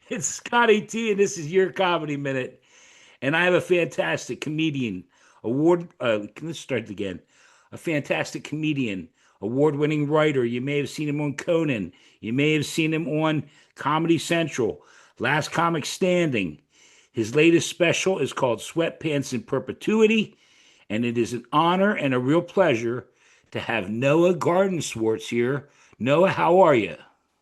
It's Scotty T, and this is your comedy minute. And I have a fantastic comedian, let's start again. A fantastic comedian, award-winning writer. You may have seen him on Conan. You may have seen him on Comedy Central, Last Comic Standing. His latest special is called Sweatpants in Perpetuity, and it is an honor and a real pleasure to have Noah Gardenswartz here. Noah, how are you?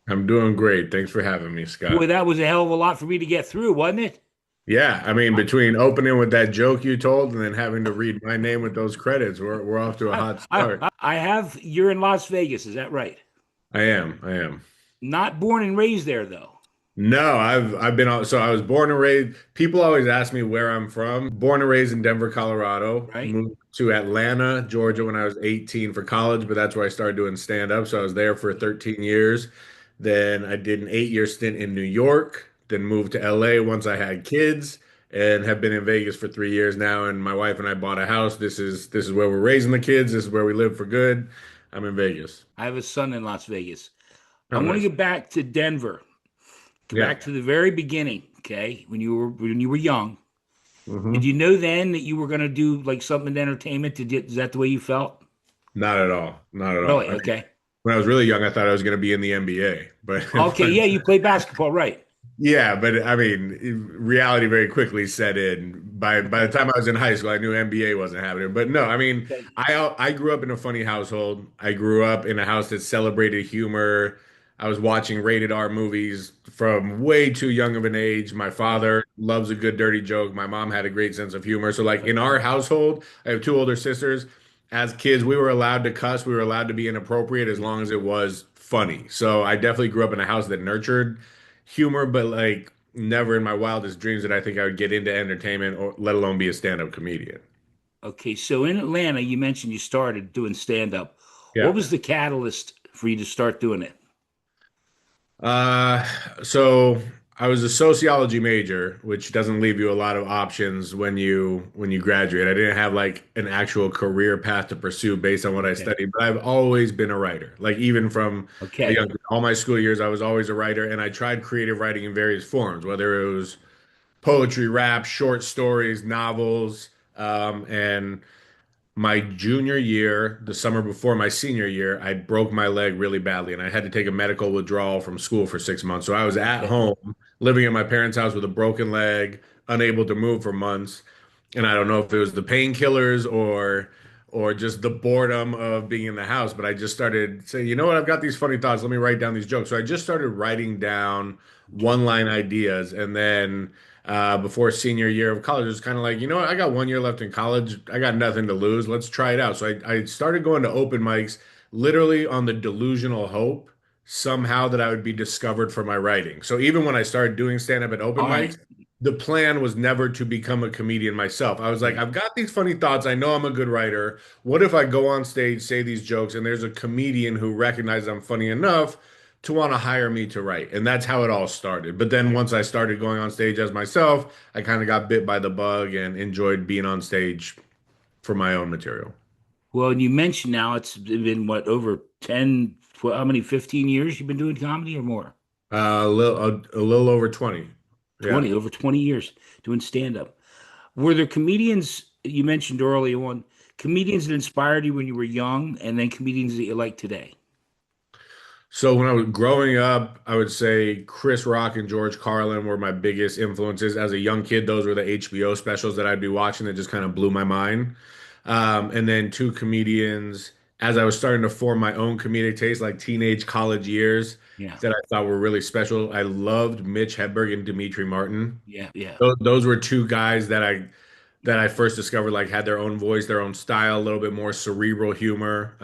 I'm doing great. Thanks for having me, Boy, Scott. that was a hell of a lot for me to get through, wasn't it? Yeah, I mean, between opening with that joke you told and then having to read my name with those credits, we're off to a I, hot start. I have, you're in Las Vegas, is that right? I am. Not born and raised there, though, No, I've been on. So I was born and raised. People always ask me where I'm from. Born and raised in Denver, Colorado. right? Moved to Atlanta, Georgia when I was 18 for college, but that's where I started doing stand up. So I was there for 13 years. Then I did an 8 year stint in New York, then moved to LA once I had kids, and have been in Vegas for 3 years now. And my wife and I bought a house. This is where we're raising the kids. This is where we live for good. I'm in Vegas. I have a son in Las Vegas. I Oh, want to nice. get back to Denver, go Yeah. back to the very beginning, okay? When you were young. Did hmm you know then that you were going to do like something in entertainment? Is that the way you felt? Not at all. Not at all. Really? I mean, Okay. when I was really young, I thought I was going to be in the NBA, but, Okay, but yeah, you play basketball, right? yeah, but I mean, reality very quickly set in. By the time I was in high school, I knew NBA wasn't happening. But no, I mean, Okay. I grew up in a funny household. I grew up in a house that celebrated humor. I was watching rated R movies from way too young of an age. My Yeah. father loves a good dirty joke. My mom had a great sense of humor. So like in our household, I have two older sisters. As kids, we were allowed to cuss. We were allowed to be inappropriate as long as it was funny. So I definitely grew up in a house that nurtured humor, but like never in my wildest dreams did I think I would get into entertainment or let alone be a stand-up comedian. Okay, so in Atlanta, you mentioned you started doing stand up. What Yeah. was the catalyst for you to start doing it? Uh, so I was a sociology major, which doesn't leave you a lot of options when you graduate. I didn't have like an actual career path to pursue based on what I Okay. studied, but I've always been a writer. Like even from a Okay. young, all my school years, I was always a writer, and I tried creative writing in various forms, whether it was poetry, rap, short stories, novels, and my junior year, the summer before my senior year, I broke my leg really badly and I had to take a medical withdrawal from school for 6 months. So I was at Okay. home living in my parents' house with a broken leg, unable to move for months. And I don't know if it was the painkillers or just the boredom of being in the house, but I just started saying, you know what, I've got these funny thoughts. Let me write down these jokes. So I just started writing down one-line ideas. And then before senior year of college, it was kind of like, you know what, I got 1 year left in college. I got nothing to lose. Let's try it out. So I started going to open mics literally on the delusional hope somehow that I would be discovered for my writing. So even when I started doing stand-up at open All right. mics, the plan was never to become a comedian myself. I was like, Right. I've got these funny thoughts. I know I'm a good writer. What if I go on stage, say these jokes, and there's a comedian who recognizes I'm funny enough to want to hire me to write? And that's how it all started. But then once I started going on stage as myself, I kind of got bit by the bug and enjoyed being on stage for my own material. Well, and you mentioned now it's been what, over 10, 12, how many, 15 years you've been doing comedy or more? A little over 20. Yeah. 20, over 20 years doing stand up. Were there comedians you mentioned early on, comedians that inspired you when you were young, and then comedians that you like today? So when I was growing up, I would say Chris Rock and George Carlin were my biggest influences. As a young kid, those were the HBO specials that I'd be watching that just kind of blew my mind. And then two comedians, as I was starting to form my own comedic taste, like teenage college years, Yeah. that I thought were really special. I loved Mitch Hedberg and Dimitri Martin. Yeah. Yeah. Those were two guys that I first discovered like had their own voice, their own style, a little bit more cerebral humor.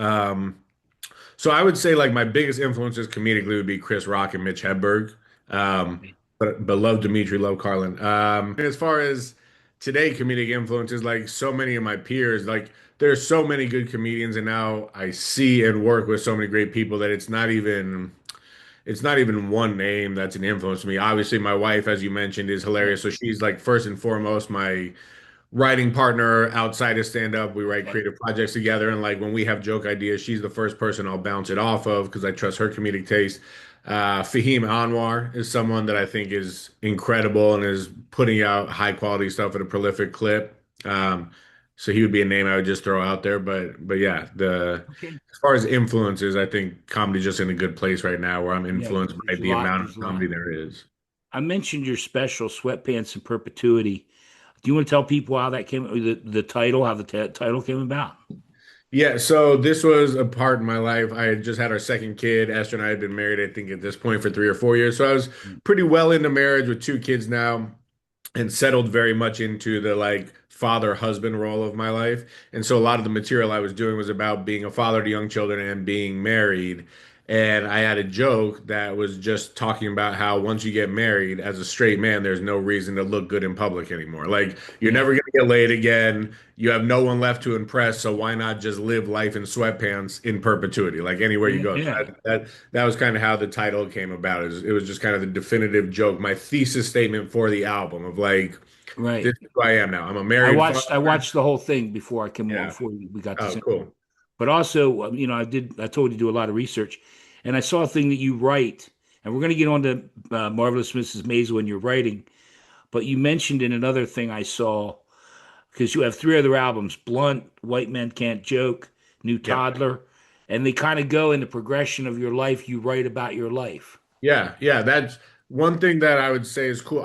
So I would say like my biggest influences comedically would be Chris Rock and Mitch Hedberg. Um, but love Dimitri, love Carlin. As far as today comedic influences, like so many of my peers, like there's so many good comedians, and now I see and work with so many great people that it's not even one name that's an influence to me. Obviously, my wife, as you mentioned, is Yeah. hilarious. So she's like first and foremost writing partner outside of stand up. We write Okay. creative projects together. And like when we have joke ideas, she's the first person I'll bounce it off of because I trust her comedic taste. Fahim Anwar is someone that I think is incredible and is putting out high quality stuff at a prolific clip. So he would be a name I would just throw out there. But yeah, the Okay. as far as influences, I think comedy's just in a good place right now where I'm Yeah, influenced by there's a the lot. amount of There's a lot. comedy there is. I mentioned your special, Sweatpants in Perpetuity. Do you want to tell people how that came, the title, how the title came about? Yeah, so this was a part in my life. I had just had our second kid. Esther and I had been married, I think, at this point for 3 or 4 years. So I was pretty well into marriage with two kids now and settled very much into the like father husband role of my life. And so a lot of the material I was doing was about being a father to young children and being married. And I had a joke that was just talking about how once you get married as a straight man, there's no reason to look good in public anymore. Like you're Yeah. never going to get laid again. You have no one left to impress, so why not just live life in sweatpants in perpetuity, like anywhere you Yeah. go? So Yeah. that was kind of how the title came about. It was just kind of the definitive joke, my thesis statement for the album of like, this Right. is who I am now. I'm a I married father. watched I watched the whole thing before I came on, Yeah. before we got this Oh, interview. cool. But also, I told you to do a lot of research, and I saw a thing that you write, and we're going to get on to Marvelous Mrs. Maisel and your writing. But you mentioned in another thing I saw, because you have three other albums: Blunt, White Men Can't Joke, New Yep. Toddler, and they kind of go in the progression of your life. You write about your life. Yeah. Yeah. That's one thing that I would say is cool.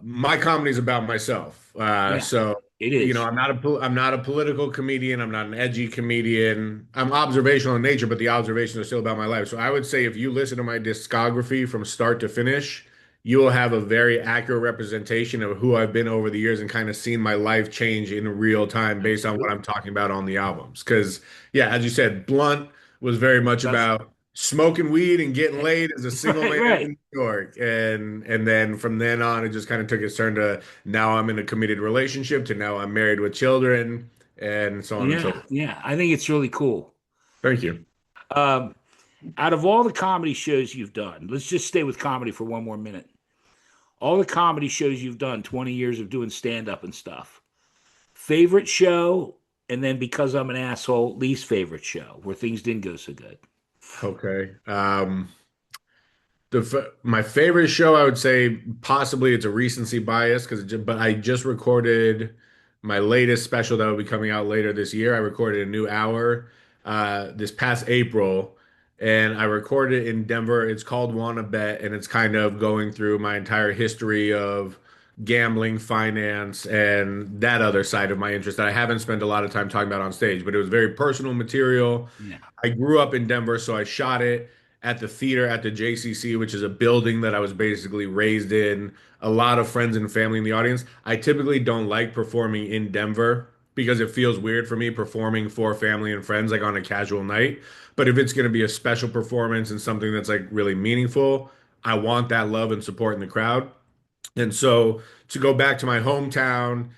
My comedy is about myself. Yeah, So it you know, is. I'm not a political comedian. I'm not an edgy comedian. I'm observational in nature, but the observations are still about my life. So I would say if you listen to my discography from start to finish, you will have a very accurate representation of who I've been over the years and kind of seen my life change in real time based That's on what cool. I'm talking about on the albums. Because yeah, as you said, Blunt was very much That's about smoking weed and getting laid as a single right, man in right. New York. And then from then on, it just kind of took its turn to now I'm in a committed relationship to now I'm married with children and so on and so Yeah, forth. yeah. I think it's really cool. Thank you. Um, Out of all the comedy shows you've done, let's just stay with comedy for one more minute. All the comedy shows you've done, 20 years of doing stand up and stuff. Favorite show, and then because I'm an asshole, least favorite show where things didn't go so good. Okay. My favorite show, I would say possibly it's a recency bias but I just recorded my latest special that will be coming out later this year. I recorded a new hour this past April, and I recorded it in Denver. It's called Wanna Bet, and it's kind of going through my entire history of gambling, finance, and that other side of my interest that I haven't spent a lot of time talking about on stage. But it was very personal material. Yeah, I grew up in Denver, so I shot it at the theater at the JCC, which is a building that I was basically raised in. A lot of friends and family in the audience. I typically don't like performing in Denver because it feels weird for me performing for family and friends like on a casual night. But if it's going to be a special performance and something that's like really meaningful, I want that love and support in the crowd. And so to go back to my hometown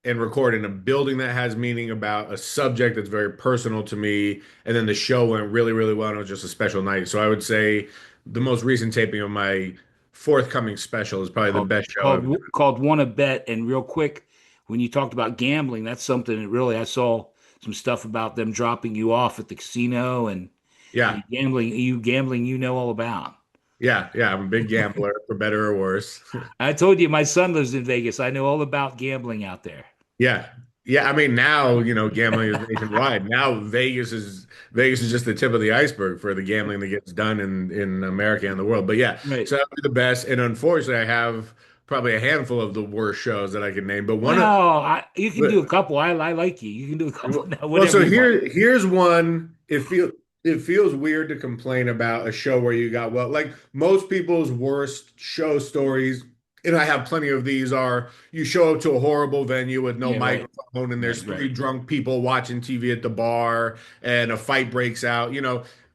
and record in a building that has meaning about a subject that's very personal to me, and then the show went really, really well, and it was just a special night. So I would say the most recent taping of my forthcoming special is probably the called best show I've done. called Wanna Bet. And real quick, when you talked about gambling, that's something that really I saw some stuff about them dropping you off at the casino and Yeah, you gambling, you know all about. yeah, yeah. I'm a big gambler, for better or worse. I told you my son lives in Vegas. I know all about gambling out there. Yeah. Yeah, I mean now, gambling is nationwide. Now Vegas is just the tip of the iceberg for the gambling that gets done in America and the world. But yeah, Right. so that would be the best. And unfortunately, I have probably a handful of the worst shows that I can name. But one of Well, you can do but a couple. I like you. You can do a couple now, well, whatever so you want. here's one. It feels weird to complain about a show where you got well, like most people's worst show stories, and I have plenty of these, are you show up to a horrible venue with no Yeah, right. microphone and there's Right, three right. drunk people watching TV at the bar and a fight breaks out.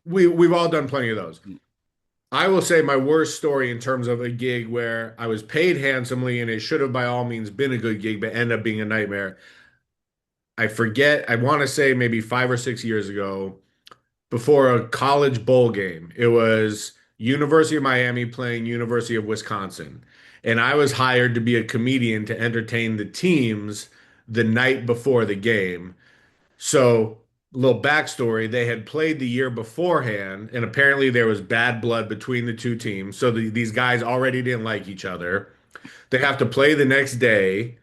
We've all done plenty of those. I will say my worst story in terms of a gig where I was paid handsomely and it should have by all means been a good gig, but ended up being a nightmare. I forget, I want to say maybe 5 or 6 years ago before a college bowl game. It was University of Miami playing University of Wisconsin. And I was hired to be a comedian to entertain the teams the night before the game. So, little backstory, they had played the year beforehand, and apparently there was bad blood between the two teams. So these guys already didn't like each other. They have to play the next day.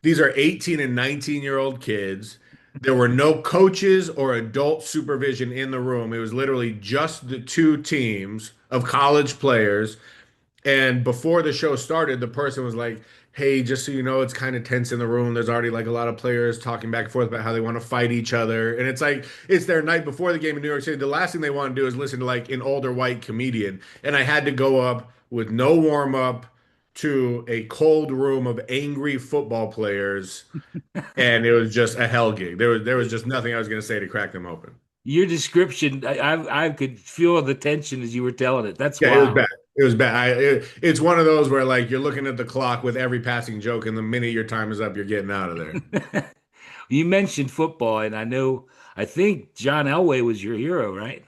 These are 18 and 19-year-old kids. There were no coaches or adult supervision in the room. It was literally just the two teams of college players. And before the show started, the person was like, "Hey, just so you know, it's kind of tense in the room. There's already like a lot of players talking back and forth about how they want to fight each other." And it's like it's their night before the game in New York City. The last thing they want to do is listen to like an older white comedian. And I had to go up with no warm up to a cold room of angry football players, and it was just a hell gig. There was just nothing I was going to say to crack them open. Your description, I could feel the tension as you were telling it. That's Yeah, it was wild. bad. It was bad. It's one of those where like you're looking at the clock with every passing joke, and the minute your time is up, you're getting out of there. You mentioned football, and I think John Elway was your hero, right?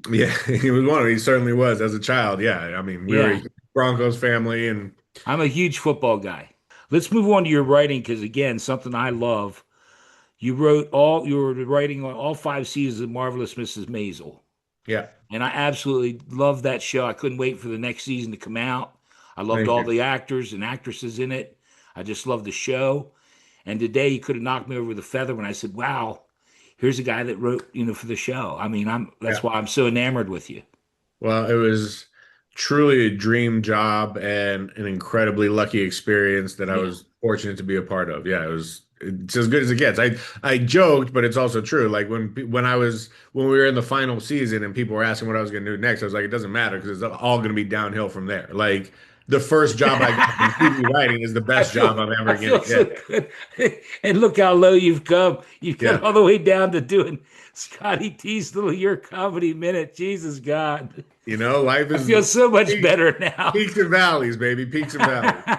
Yeah, he was one. He certainly was as a child. Yeah, I mean, we were a Yeah, huge Broncos family, and I'm a huge football guy. Let's move on to your writing because again, something I love. You were writing on all 5 seasons of Marvelous Mrs. Maisel. yeah, And I absolutely love that show. I couldn't wait for the next season to come out. I loved thank all you. the actors and actresses in it. I just loved the show. And today you could have knocked me over with a feather when I said, "Wow, here's a guy that wrote, for the show." I mean, I'm Yeah. that's why I'm so enamored with you. Well, it was truly a dream job and an incredibly lucky experience that I Yeah. was fortunate to be a part of. Yeah, it's as good as it gets. I joked, but it's also true. Like when we were in the final season and people were asking what I was going to do next, I was like, it doesn't matter because it's all going to be downhill from there. Like the first job I got in TV writing is the I best job feel I'm I ever going feel to so get. good. And look how low you've come. You've come Yeah. all the way down to doing Scotty T's little Your Comedy Minute. Jesus God. Life I is feel so much peaks, better now. peaks and valleys, baby. Peaks and valleys.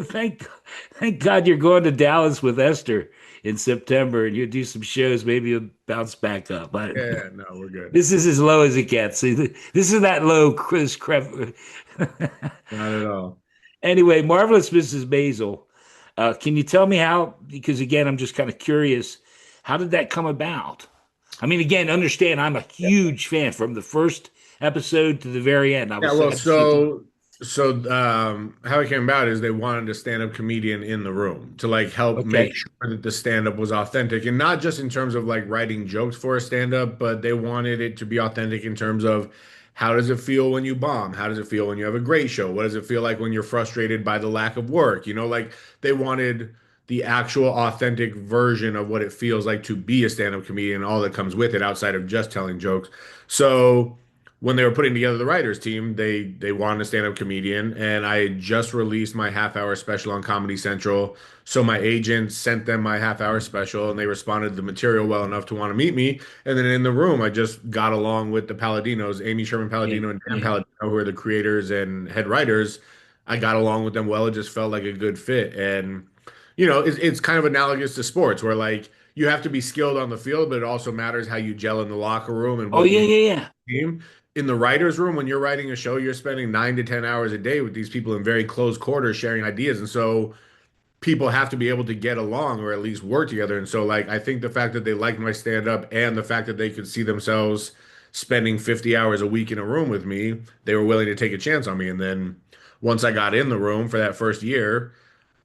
thank thank God you're going to Dallas with Esther in September and you'll do some shows. Maybe you'll bounce back up. But Yeah, no, we're good. this is as low as it gets. See, this is that low, Chris Crev. Not at all. Anyway, Marvelous Mrs. Maisel. Can you tell me how? Because again, I'm just kind of curious. How did that come about? I mean, again, understand I'm a huge fan from the first episode to the very end. I Yeah, was well, sad to see it. how it came about is they wanted a stand-up comedian in the room to like help make Okay. sure that the stand-up was authentic and not just in terms of like writing jokes for a stand-up, but they wanted it to be authentic in terms of how does it feel when you bomb? How does it feel when you have a great show? What does it feel like when you're frustrated by the lack of work? Like they wanted the actual authentic version of what it feels like to be a stand-up comedian, all that comes with it outside of just telling jokes. So when they were putting together the writers team, they wanted a stand-up comedian, and I had just released my half-hour special on Comedy Central. So my agent sent them my half-hour special, and they responded to the material well enough to want to meet me. And then in the room, I just got along with the Palladinos, Amy Sherman Yeah. Palladino and Dan Yeah. Palladino, who are the creators and head writers. I got along with them well. It just felt like a good fit, and it's kind of analogous to sports, where like you have to be skilled on the field, but it also matters how you gel in the locker room and Oh what yeah, you yeah, yeah. team. In the writer's room, when you're writing a show, you're spending 9 to 10 hours a day with these people in very close quarters sharing ideas. And so people have to be able to get along or at least work together. And so, like, I think the fact that they liked my stand up and the fact that they could see themselves spending 50 hours a week in a room with me, they were willing to take a chance on me. And then once I got in the room for that first year,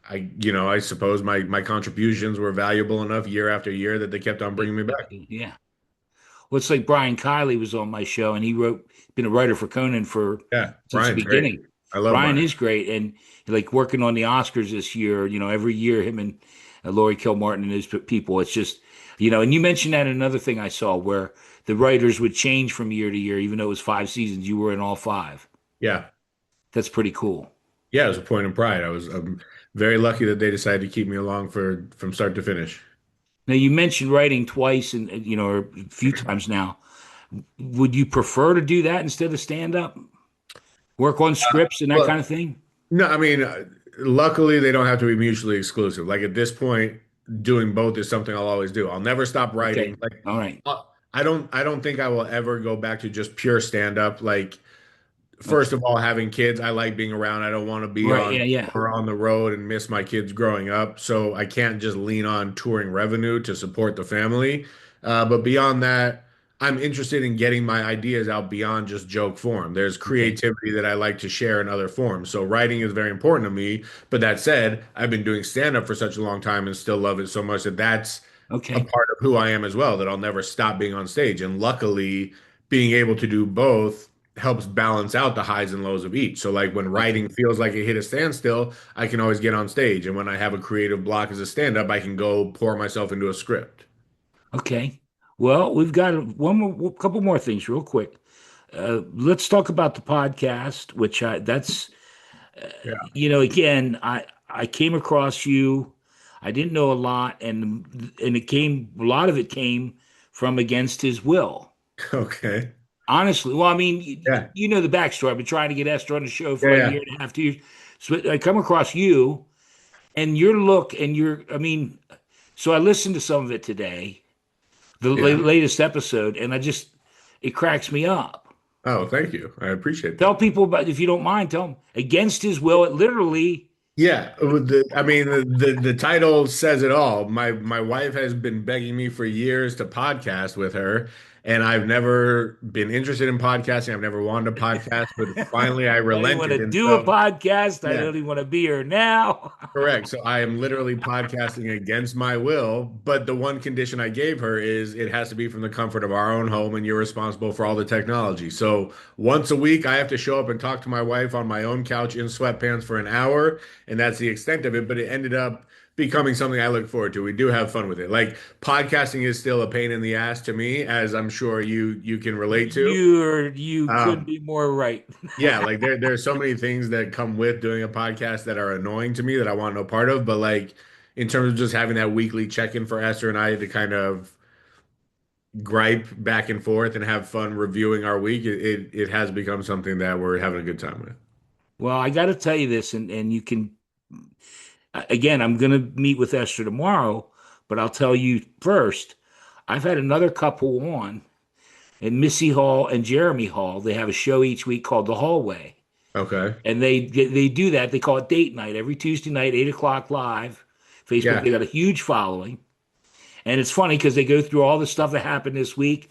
I suppose my contributions were valuable enough year after year that they kept on bringing me back. Yeah. Well, it's like Brian Kiley was on my show, and been a writer for Conan for Yeah, since the Brian's great. beginning. I love Brian Brian. is great, and like working on the Oscars this year. Every year him and Laurie Kilmartin and his people. It's just, and you mentioned that another thing I saw where the writers would change from year to year, even though it was 5 seasons. You were in all five. Yeah. That's pretty cool. Yeah, it was a point of pride. I'm very lucky that they decided to keep me along from start to finish. Now you mentioned writing twice and or a few times now. Would you prefer to do that instead of stand up? Work on scripts and that kind Well, of thing? no, I mean, luckily they don't have to be mutually exclusive. Like at this point, doing both is something I'll always do. I'll never stop Okay. writing. Like All right. I don't think I will ever go back to just pure stand up. Like first Okay. of all, having kids, I like being around. I don't want to be Right. on Yeah. Yeah. or on the road and miss my kids growing up. So I can't just lean on touring revenue to support the family. But beyond that, I'm interested in getting my ideas out beyond just joke form. There's Okay. creativity that I like to share in other forms. So writing is very important to me. But that said, I've been doing stand up for such a long time and still love it so much that that's a Okay. part of who I am as well, that I'll never stop being on stage. And luckily, being able to do both helps balance out the highs and lows of each. So like when Okay. writing feels like it hit a standstill, I can always get on stage. And when I have a creative block as a stand-up, I can go pour myself into a script. Okay. Well, we've got one more, couple more things real quick. Let's talk about the podcast, which that's, Yeah. again, I came across you. I didn't know a lot, and a lot of it came from Against His Will. Okay. Honestly, well, I mean, Yeah. you know the backstory. I've been trying to get Esther on the show for Yeah. like a Yeah. year and a half, 2 years. So I come across you and your look and I mean, so I listened to some of it today, the Yeah. latest episode, and it cracks me up. Oh, thank you. I appreciate Tell that. people about, if you don't mind, tell them Against His Will. It literally, Yeah, I mean the title says it all. My wife has been begging me for years to podcast with her, and I've never been interested in podcasting. I've never wanted to podcast, but finally I I don't even want to relented. And do a so, podcast. I yeah, don't even want to be here now. correct. So I am literally podcasting against my will, but the one condition I gave her is it has to be from the comfort of our own home and you're responsible for all the technology. So once a week I have to show up and talk to my wife on my own couch in sweatpants for an hour, and that's the extent of it, but it ended up becoming something I look forward to. We do have fun with it. Like podcasting is still a pain in the ass to me, as I'm sure you can relate to. You couldn't Um, be more right. yeah, like there's so many things that come with doing a podcast that are annoying to me that I want no part of. But like in terms of just having that weekly check-in for Esther and I to kind of gripe back and forth and have fun reviewing our week, it has become something that we're having a good time with. Well, I got to tell you this, and you can, again, I'm going to meet with Esther tomorrow, but I'll tell you first, I've had another couple on, and Missy Hall and Jeremy Hall. They have a show each week called The Hallway. Okay. And they do that. They call it date night every Tuesday night, 8 o'clock live. Facebook, Yeah. they got a huge following. And it's funny because they go through all the stuff that happened this week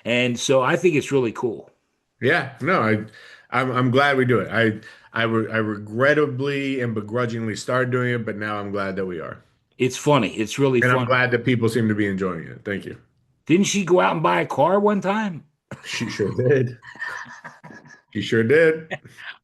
and so I think it's really cool. Yeah. No, I'm glad we do it. I regrettably and begrudgingly started doing it, but now I'm glad that we are. It's funny. It's really And I'm funny. glad that people seem to be enjoying it. Thank you. Didn't she go out and buy a car one time? She sure did. She sure did.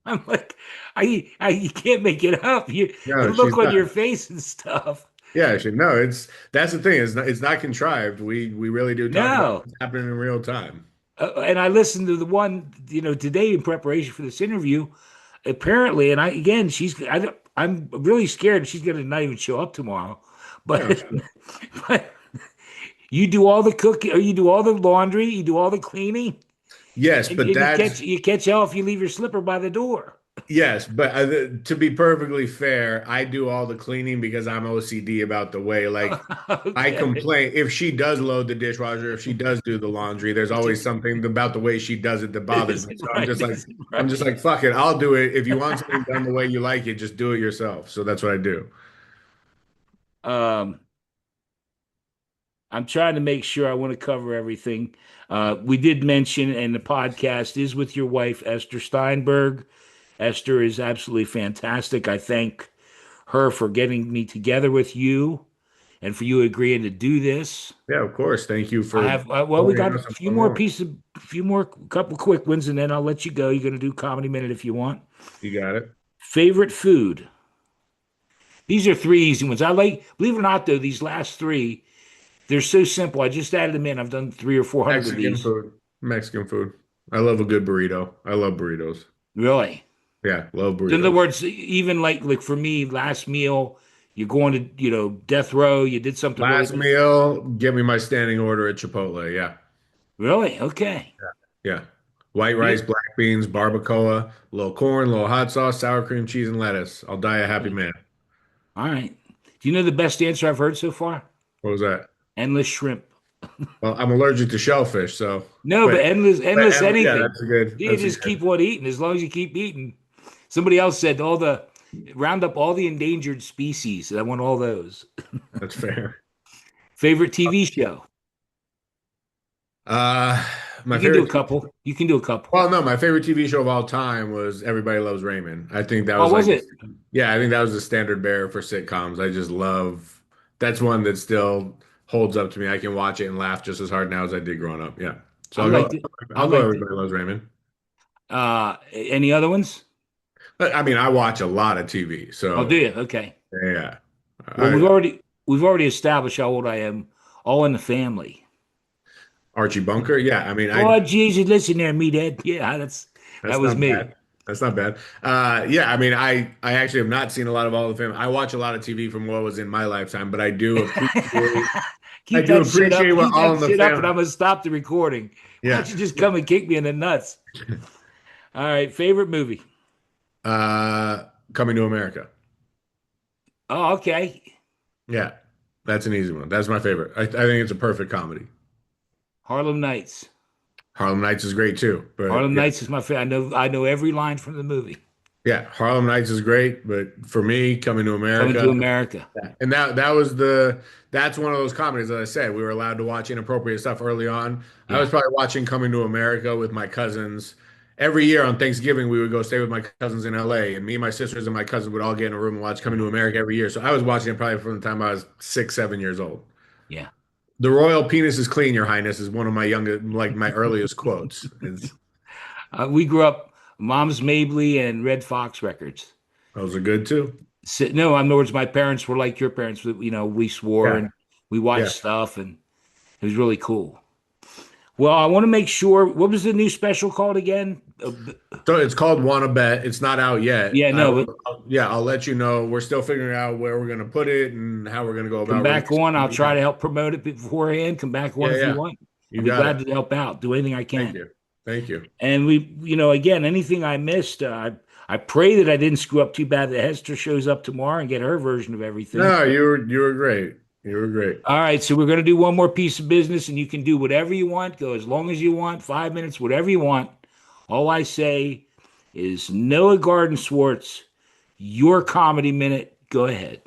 I'm like, you can't make it up. The No, she's look on not. your face and stuff. Yeah, she, no, that's the thing. It's not contrived. We really do talk about No. what's happening in real time. And I listened to the one, today in preparation for this interview. Apparently, and I'm really scared she's going to not even show up tomorrow. No, But, but you do all the cooking, or you do all the laundry, you do all the cleaning, yes, and but that's you catch hell if you leave your slipper by the door. yes, but to be perfectly fair, I do all the cleaning because I'm OCD about the way. Like I Okay. complain if she does load the dishwasher, if she does do the laundry, there's always something about the way she does it that bothers Is me. it So I'm right? just like Is it I'm just right? like fuck it, I'll do it. If you want something done the way you like it, just do it yourself. So that's what I do. Um, I'm trying to make sure I want to cover everything. We did mention, and the podcast is with your wife, Esther Steinberg. Esther is absolutely fantastic. I thank her for getting me together with you and for you agreeing to do this. Yeah, of course. Thank you I for have, well, we pouring got us a fun moment. a few more, couple quick ones, and then I'll let you go. You're going to do Comedy Minute if you want. You got it. Favorite food? These are three easy ones. I like, believe it or not, though, these last three, they're so simple. I just added them in. I've done three or 400 of Mexican these. food. Mexican food. I love a good burrito. I love burritos. Really? Yeah, love In other burritos. words, even like for me, last meal, you're going to, death row, you did something really Last bad. meal, get me my standing order at Chipotle. Yeah. Really? Okay. Yeah. White You rice, black beans, barbacoa, a little corn, a little hot sauce, sour cream, cheese, and lettuce. I'll die a happy know, man. all right. Do you know the best answer I've heard so far? What was that? Endless shrimp. Well, I'm allergic to shellfish, so No, but but endless yeah, anything. that's a good. You That's a just good. keep on eating as long as you keep eating. Somebody else said all the round up all the endangered species. I want all those. That's fair. Favorite TV show? Uh, my You can do favorite. a couple. You can do a couple. Well, no, my favorite TV show of all time was Everybody Loves Raymond. I think that Oh, was was like, it? yeah, I think that was the standard bearer for sitcoms. I just love. That's one that still holds up to me. I can watch it and laugh just as hard now as I did growing up. Yeah. So I I'll go. liked it. I I'll go. liked it. Everybody Loves Raymond. Any other ones? But I mean, I watch a lot of TV, Oh, do so you? Okay. yeah. Well, I we've already established how old I am. All in the family. Archie Bunker. Yeah. I mean, Oh, Jesus, listen there, me dad. Yeah, that that's was not me. bad. That's not bad. Yeah, I mean, I actually have not seen a lot of all the film. I watch a lot of TV from what was in my lifetime, but I Keep do that shit appreciate up. what Keep All that in the shit up, and Family. I'm gonna stop the recording. Why don't Yeah. you just come and kick me in the nuts? All right, favorite movie. Uh, Coming to America. Oh, okay. Yeah, that's an easy one. That's my favorite. I think it's a perfect comedy. Harlem Nights. Harlem Nights is great too, but Harlem yeah, Nights is my favorite. I know every line from the movie. yeah, Harlem Nights is great, but for me, Coming to Coming America. to America. Yeah. And that's one of those comedies that I said we were allowed to watch inappropriate stuff early on. I was Yeah, probably watching Coming to America with my cousins. Every year on Thanksgiving, we would go stay with my cousins in LA, and me, my sisters, and my cousins would all get in a room and watch Coming to America every year. So I was watching it probably from the time I was 6, 7 years old. yeah. The royal penis is clean, Your Highness, is one of my youngest, like my earliest quotes. We grew up Mom's Mabley and Red Fox records. Those are good too. So, no, in other words, my parents were like your parents. We swore Yeah, and we watched yeah. stuff, and it was really cool. Well, I want to make sure. What was the new special called again? So it's called Wanna Bet. It's not out yet. Yeah, no, but Yeah, I'll let you know. We're still figuring out where we're gonna put it and how we're gonna go come about back releasing on. I'll it. try to help promote it beforehand. Come back on Yeah, if you yeah. want. I'll You be got glad it. to help out. Do anything I Thank can. you. Thank you. And again, anything I missed, I pray that I didn't screw up too bad. That Hester shows up tomorrow and get her version of everything. No, you were great. You were great. All right, so we're going to do one more piece of business, and you can do whatever you want, go as long as you want, 5 minutes, whatever you want. All I say is Noah Gardenswartz, your comedy minute. Go ahead.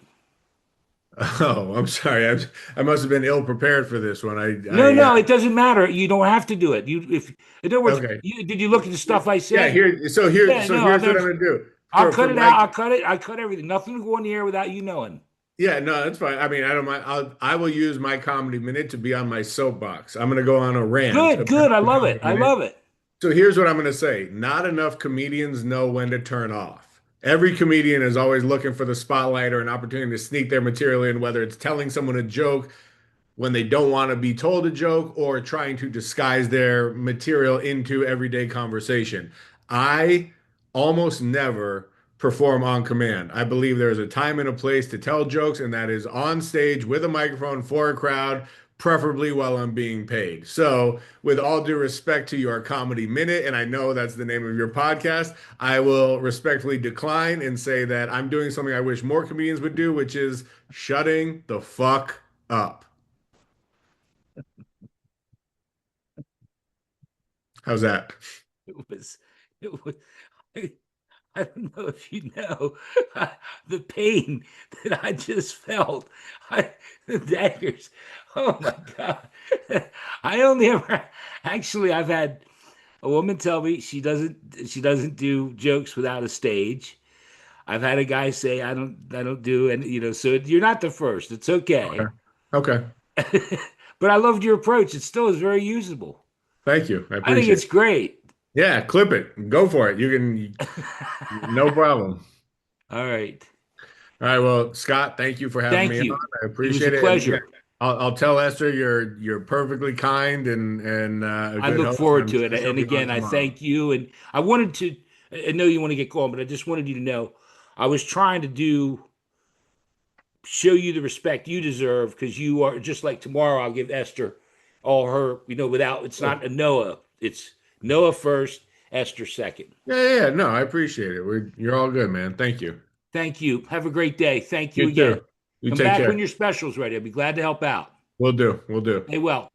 Oh, I'm sorry. I must have been ill prepared for this one. No, no, it doesn't matter. You don't have to do it. If in other words, Okay. did you look at the stuff I Yeah, said? Yeah, no, here's what I'm gonna do. I'll For cut it out. Mike, I'll cut it. I cut everything. Nothing to go on the air without you knowing. yeah, no, that's fine. I mean, I don't mind. I will use my comedy minute to be on my soapbox. I'm gonna go on a rant Good, about good. I the love it. comedy I minute. love it. So here's what I'm going to say. Not enough comedians know when to turn off. Every comedian is always looking for the spotlight or an opportunity to sneak their material in, whether it's telling someone a joke when they don't want to be told a joke or trying to disguise their material into everyday conversation. I almost never perform on command. I believe there is a time and a place to tell jokes, and that is on stage with a microphone for a crowd, preferably while I'm being paid. So, with all due respect to your comedy minute, and I know that's the name of your podcast, I will respectfully decline and say that I'm doing something I wish more comedians would do, which is shutting the fuck up. How's that? It was. It was. I don't know if you know the pain that I just felt. The daggers. Oh my God. I only ever actually I've had a woman tell me she doesn't do jokes without a stage. I've had a guy say I don't do, and so you're not the first. It's Okay. okay. Okay. But I loved your approach. It still is very usable. Thank you. I I think appreciate it's it. great. Yeah, clip it. Go for it. You can, no problem. All right. All right. Well, Scott, thank you for having Thank me on. you. I It was a appreciate it. And yeah, pleasure. I'll tell Esther you're perfectly kind and a I good look host. forward I'm to it. sure she'll And be on again, I tomorrow. thank you. And I wanted to, I know you want to get going, but I just wanted you to know I was trying to show you the respect you deserve because you are just like tomorrow. I'll give Esther all her, without, it's Cool. not a Noah. It's Noah first, Esther second. Yeah, yeah, yeah. No, I appreciate it. You're all good, man. Thank you. Thank you. Have a great day. Thank you You again. too. You Come take back when care. your special's ready. I'll be glad to help out. We'll do. We'll do. Stay well.